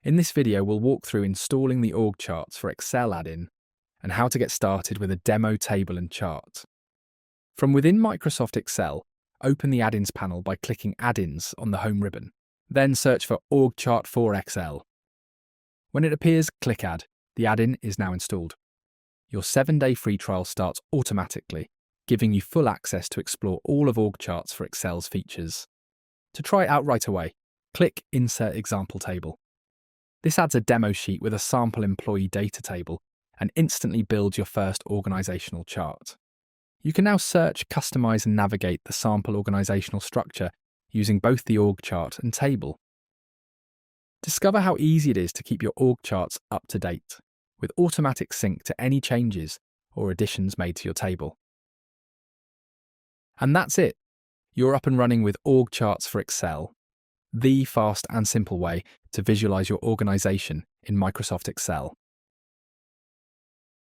In this video, we'll walk through installing the OrgCharts for Excel add-in and how to get started with a demo table and chart. From within Microsoft Excel, open the Add-ins panel by clicking Add-ins on the Home ribbon. Then search for OrgChart for Excel. When it appears, click Add. The add-in is now installed. Your 7-day free trial starts automatically, giving you full access to explore all of OrgCharts for Excel's features. To try it out right away, click Insert Example Table. This adds a demo sheet with a sample employee data table and instantly builds your first organisational chart. You can now search, customise and navigate the sample organisational structure using both the org chart and table. Discover how easy it is to keep your org charts up to date, with automatic sync to any changes or additions made to your table. And that's it. You're up and running with OrgCharts for Excel, the fast and simple way to visualise your organisation in Microsoft Excel.